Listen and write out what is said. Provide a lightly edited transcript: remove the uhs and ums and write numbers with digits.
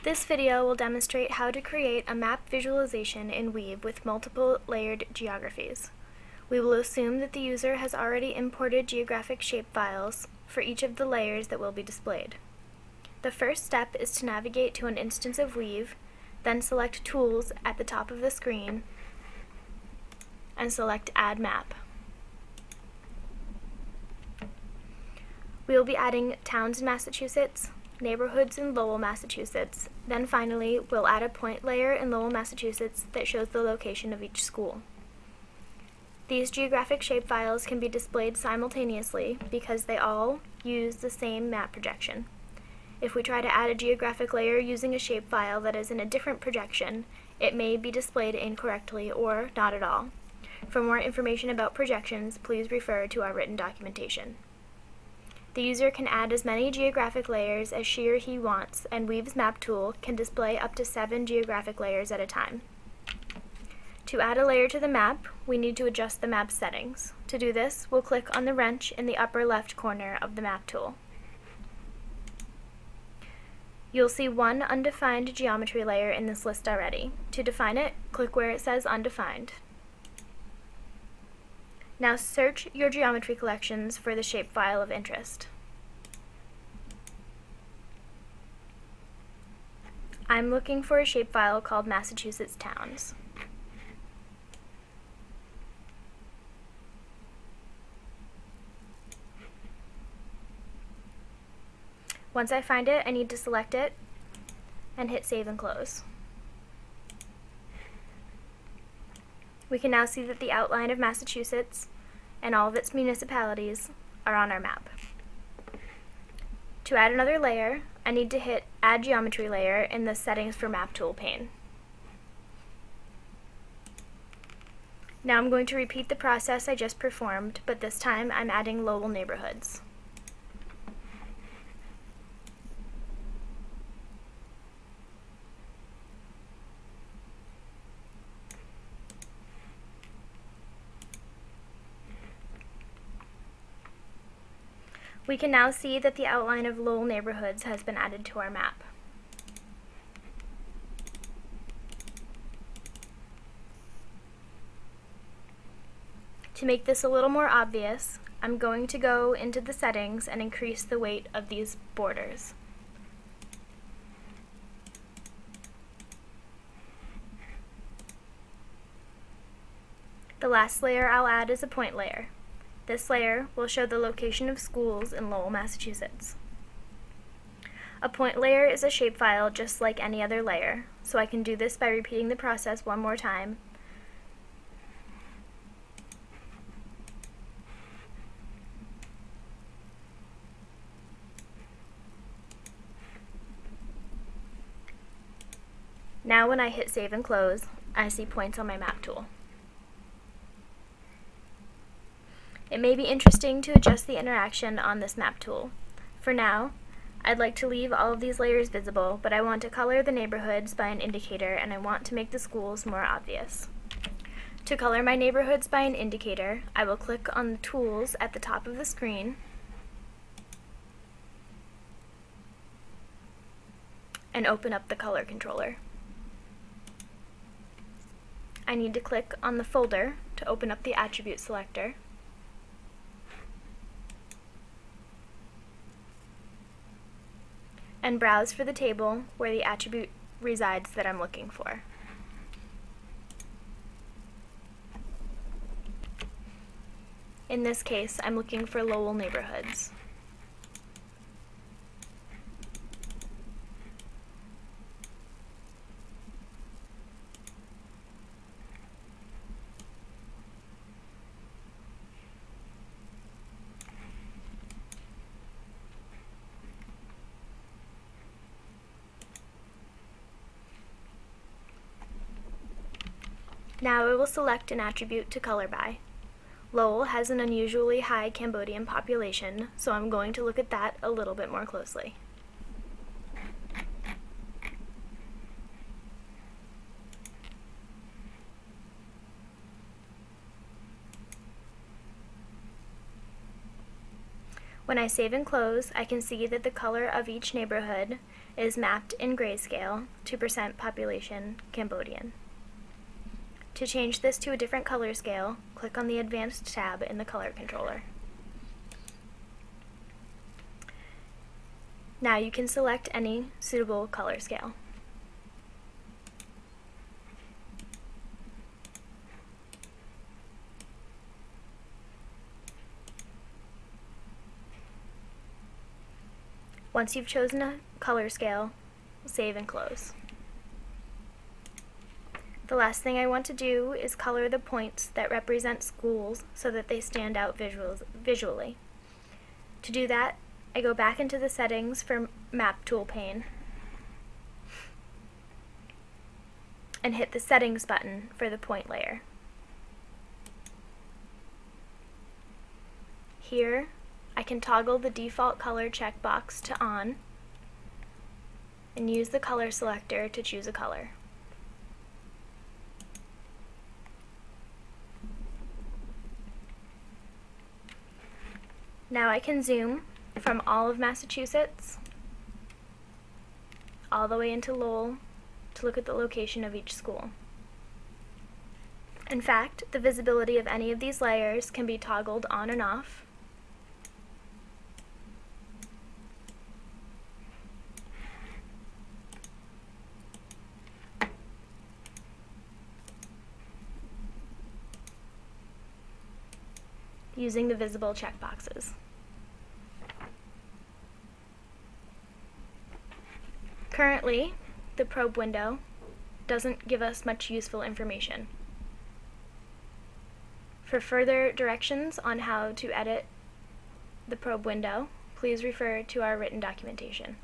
This video will demonstrate how to create a map visualization in Weave with multiple layered geographies. We will assume that the user has already imported geographic shapefiles for each of the layers that will be displayed. The first step is to navigate to an instance of Weave, then select Tools at the top of the screen, and select Add Map. We will be adding towns in Massachusetts, neighborhoods in Lowell, Massachusetts. Then finally, we'll add a point layer in Lowell, Massachusetts that shows the location of each school. These geographic shapefiles can be displayed simultaneously because they all use the same map projection. If we try to add a geographic layer using a shapefile that is in a different projection, it may be displayed incorrectly or not at all. For more information about projections, please refer to our written documentation. The user can add as many geographic layers as she or he wants, and Weave's map tool can display up to 7 geographic layers at a time. To add a layer to the map, we need to adjust the map settings. To do this, we'll click on the wrench in the upper left corner of the map tool. You'll see one undefined geometry layer in this list already. To define it, click where it says Undefined. Now search your geometry collections for the shapefile of interest. I'm looking for a shapefile called Massachusetts Towns. Once I find it, I need to select it and hit Save and Close. We can now see that the outline of Massachusetts and all of its municipalities are on our map. To add another layer, I need to hit Add Geometry Layer in the Settings for Map Tool pane. Now I'm going to repeat the process I just performed, but this time I'm adding Lowell neighborhoods. We can now see that the outline of Lowell neighborhoods has been added to our map. To make this a little more obvious, I'm going to go into the settings and increase the weight of these borders. The last layer I'll add is a point layer. This layer will show the location of schools in Lowell, Massachusetts. A point layer is a shapefile just like any other layer, so I can do this by repeating the process one more time. Now when I hit Save and Close, I see points on my map tool. It may be interesting to adjust the interaction on this map tool. For now, I'd like to leave all of these layers visible, but I want to color the neighborhoods by an indicator and I want to make the schools more obvious. To color my neighborhoods by an indicator, I will click on the Tools at the top of the screen and open up the color controller. I need to click on the folder to open up the attribute selector. And browse for the table where the attribute resides that I'm looking for. In this case, I'm looking for Lowell neighborhoods. Now I will select an attribute to color by. Lowell has an unusually high Cambodian population, so I'm going to look at that a little bit more closely. When I save and close, I can see that the color of each neighborhood is mapped in grayscale to % population Cambodian. To change this to a different color scale, click on the Advanced tab in the Color Controller. Now you can select any suitable color scale. Once you've chosen a color scale, save and close. The last thing I want to do is color the points that represent schools so that they stand out visually. To do that, I go back into the settings for Map Tool pane and hit the Settings button for the point layer. Here, I can toggle the default color checkbox to on and use the color selector to choose a color. Now I can zoom from all of Massachusetts all the way into Lowell to look at the location of each school. In fact, the visibility of any of these layers can be toggled on and off using the visible checkboxes. Currently, the probe window doesn't give us much useful information. For further directions on how to edit the probe window, please refer to our written documentation.